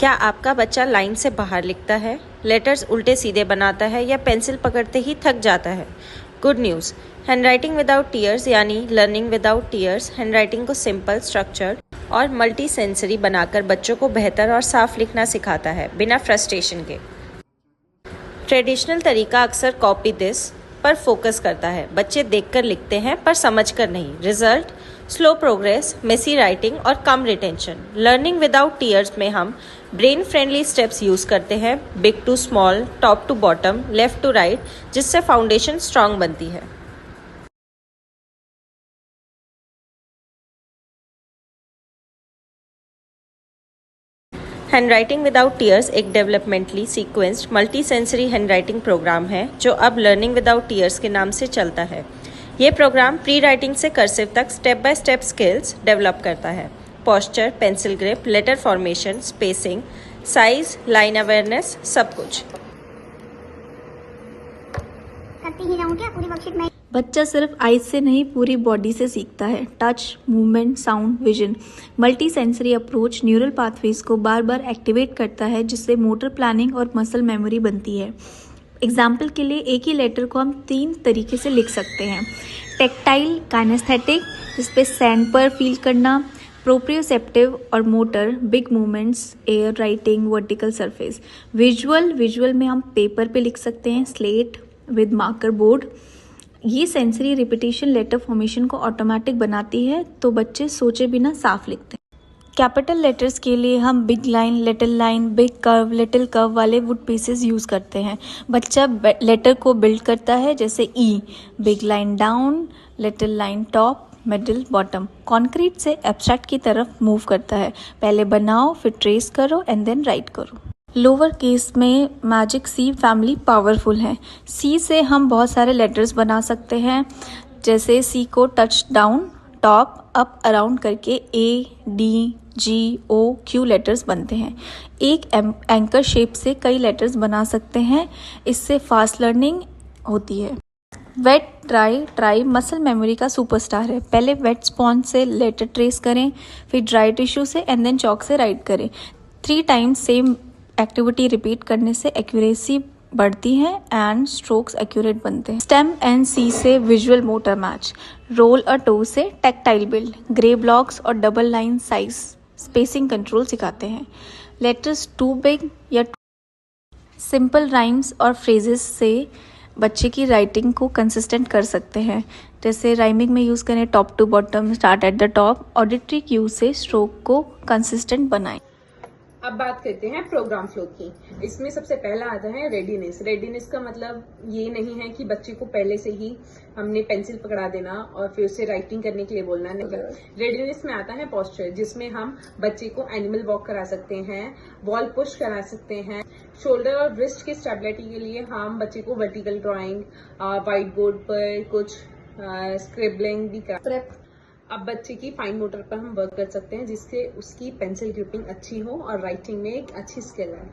क्या आपका बच्चा लाइन से बाहर लिखता है, लेटर्स उल्टे सीधे बनाता है या पेंसिल पकड़ते ही थक जाता है? Good news, handwriting without tears यानी लर्निंग विदाउट टीयर्स हैंडराइटिंग को सिंपल, स्ट्रक्चर्ड और मल्टी सेंसरी बनाकर बच्चों को बेहतर और साफ लिखना सिखाता है, बिना फ्रस्ट्रेशन के। ट्रेडिशनल तरीका अक्सर कॉपी दिस पर फोकस करता है। बच्चे देखकर लिखते हैं पर समझकर नहीं। Result, slow progress, messy writing और कम रिटेंशन। लर्निंग विदाउट टीयर्स में हम ब्रेन फ्रेंडली स्टेप्स यूज़ करते हैं, big to small, top to bottom, left to right, जिससे फाउंडेशन स्ट्रांग बनती है। हैंडराइटिंग विदाउट टीयर्स एक developmentally sequenced multi sensory handwriting programme है जो अब लर्निंग विदाउट टीयर्स के नाम से चलता है। ये प्रोग्राम प्री राइटिंग से कर्सिव तक step by step skills develop करता है। Posture, pencil grip, letter formation, spacing, size, line awareness, सब कुछ। बच्चा सिर्फ आइज से नहीं पूरी बॉडी से सीखता है। Touch, movement, sound, vision. Multi sensory approach neural pathways को बार बार एक्टिवेट करता है, जिससे मोटर प्लानिंग और मसल मेमोरी बनती है। एग्जाम्पल के लिए एक ही लेटर को हम 3 तरीके से लिख सकते हैं। टेक्टाइल, काइनेस्थेटिक, जिसपे सैंड पर फील करना, प्रोप्रियोसेप्टिव और motor, big movements, air, writing, vertical surface. Visual में हम पेपर पे लिख सकते हैं, स्लेट विद मार्कर बोर्ड। ये सेंसरी रिपीटेशन लेटर फॉर्मेशन को ऑटोमेटिक बनाती है, तो बच्चे सोचे बिना साफ लिखते हैं। कैपिटल लेटर्स के लिए हम big line, little line, big curve, little curve वाले वुड पीसेस यूज़ करते हैं। बच्चा लेटर को बिल्ड करता है, जैसे E, big line down, little line top, middle, bottom. Concrete से एब्स्ट्रैक्ट की तरफ मूव करता है। पहले बनाओ, फिर ट्रेस करो एंड देन राइट करो। लोअर केस में मैजिक सी फैमिली पावरफुल है। सी से हम बहुत सारे लेटर्स बना सकते हैं, जैसे सी को touch down, top, up, around करके ए, डी, जी, ओ, क्यू लेटर्स बनते हैं। एक एंकर शेप से कई लेटर्स बना सकते हैं, इससे फास्ट लर्निंग होती है। Wet, dry, try muscle memory का सुपरस्टार है। पहले वेट स्पॉन्ज से लेटर ट्रेस करें, फिर ड्राई टिश्यू से एंड देन चॉक से राइट करें। 3 टाइम्स सेम एक्टिविटी रिपीट करने से एक्यूरेसी बढ़ती है एंड स्ट्रोक्स एक्यूरेट बनते हैं। स्टेम एंड सी से visual motor match. Roll a dough से टेक्टाइल बिल्ड। ग्रे ब्लॉक्स और double line size spacing control सिखाते हैं। लेटर्स टू बिग या सिंपल राइम्स और फ्रेजेस से बच्चे की राइटिंग को कंसिस्टेंट कर सकते हैं, जैसे राइमिंग में यूज़ करें top to bottom, start at the top. Auditory cue से स्ट्रोक को कंसिस्टेंट बनाएं। अब बात करते हैं प्रोग्राम फ्लो की। इसमें सबसे पहला आता है रेडीनेस। रेडीनेस का मतलब ये नहीं है कि बच्चे को पहले से ही हमने पेंसिल पकड़ा देना और फिर उसे राइटिंग करने के लिए बोलना, नहीं। रेडीनेस में आता है पोस्चर, जिसमें हम बच्चे को एनिमल वॉक करा सकते हैं, वॉल पुश करा सकते हैं। शोल्डर और रिस्ट की स्टेबिलिटी के लिए हम बच्चे को वर्टिकल ड्राइंग, व्हाइट बोर्ड पर कुछ स्क्रिबलिंग भी करा। अब बच्चे की फाइन मोटर पर हम वर्क कर सकते हैं, जिससे उसकी पेंसिल ग्रिपिंग अच्छी हो और राइटिंग में एक अच्छी स्किल है।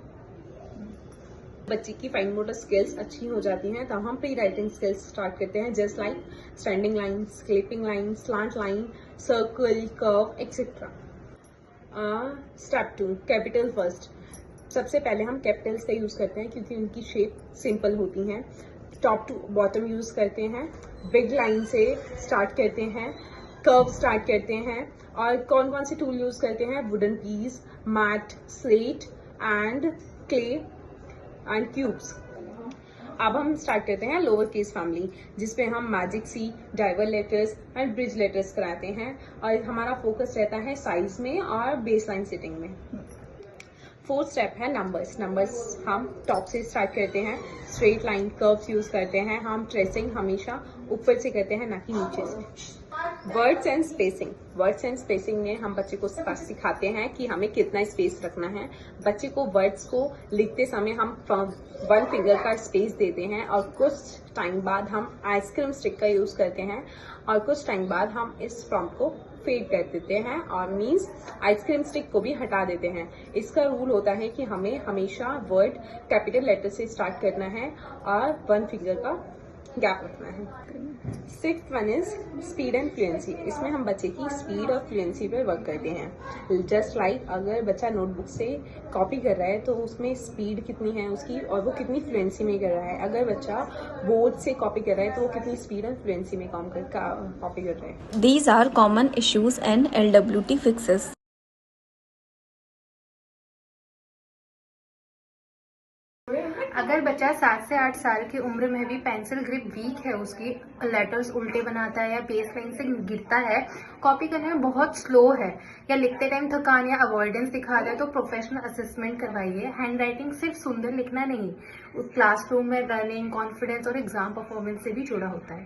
बच्चे की फाइन मोटर स्किल्स अच्छी हो जाती हैं, तब हम प्री राइटिंग स्किल्स स्टार्ट करते हैं, just like standing line, sleeping line, slant line, circle, curve, etcetera. Step 2, capital first. सबसे पहले हम कैपिटल्स का यूज करते हैं, क्योंकि उनकी शेप सिंपल होती है। टॉप टू बॉटम यूज करते हैं, बिग लाइन से स्टार्ट करते हैं, कर्व स्टार्ट करते हैं। और कौन कौन से टूल यूज करते हैं? Wooden piece, mat, slate and clay and cubes. अब हम स्टार्ट करते हैं लोअर केस फैमिली, जिसपे हम magic C, diver letters and bridge letters कराते हैं, और हमारा फोकस रहता है साइज में और बेस लाइन सिटिंग में। 4th स्टेप है नंबर्स। नंबर्स हम टॉप से स्टार्ट करते हैं, स्ट्रेट लाइन, कर्व्स यूज करते हैं। हम ट्रेसिंग हमेशा ऊपर से करते हैं, ना कि नीचे से। Words and spacing. Words and spacing में हम बच्चे को सिखाते हैं कि हमें कितना स्पेस रखना है। बच्चे को वर्ड्स को लिखते समय हम 1 फिंगर का स्पेस देते हैं, और कुछ टाइम बाद हम आइसक्रीम स्टिक का यूज करते हैं, और कुछ टाइम बाद हम इस प्रॉम्प्ट को फेड कर देते हैं, और मीन्स आइसक्रीम स्टिक को भी हटा देते हैं। इसका रूल होता है कि हमें हमेशा वर्ड कैपिटल लेटर से स्टार्ट करना है और 1 फिंगर का गैप रखना है। 6th one is speed and fluency. इसमें हम बच्चे की स्पीड और फ्लुएंसी पे वर्क करते हैं। जस्ट लाइक अगर बच्चा नोटबुक से कॉपी कर रहा है तो उसमें स्पीड कितनी है उसकी और वो कितनी फ्लुएंसी में कर रहा है। अगर बच्चा बोर्ड से कॉपी कर रहा है तो वो कितनी स्पीड और फ्लुएंसी में कॉपी कर रहा है। These are common issues and LWT fixes. अगर बच्चा 7 से 8 साल की उम्र में भी पेंसिल ग्रिप वीक है, उसकी लेटर्स उल्टे बनाता है या बेस लाइन से गिरता है, कॉपी करने में बहुत स्लो है या लिखते टाइम थकान या अवॉइडेंस दिखा रहा है तो प्रोफेशनल असेसमेंट करवाइए। हैंड राइटिंग सिर्फ सुंदर लिखना नहीं, क्लासरूम में लर्निंग, कॉन्फिडेंस और एग्जाम परफॉर्मेंस से भी जुड़ा होता है।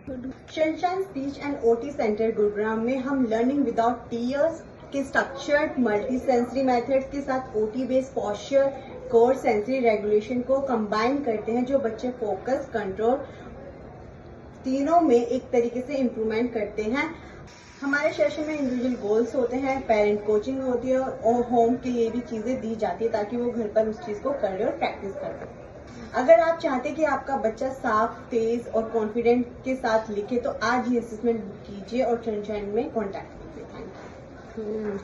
Sunshine speech and OT centre Gurugram में हम लर्निंग विदाउट टीयर्स के स्ट्रक्चर्ड मल्टी सेंसरी मेथड्स के साथ OT based posture core sensory regulation को कंबाइन करते हैं, जो बच्चे फोकस कंट्रोल तीनों में एक तरीके से इम्प्रूवमेंट करते हैं। हमारे सेशन में इंडिविजुअल गोल्स होते हैं, पेरेंट कोचिंग होती है और होम के लिए भी चीजें दी जाती है ताकि वो घर पर उस चीज को करे और प्रैक्टिस कर सके। अगर आप चाहते कि आपका बच्चा साफ, तेज और कॉन्फिडेंट के साथ लिखे तो आज ही असेसमेंट कीजिए और सनशाइन में कॉन्टैक्ट कीजिए। Thank you.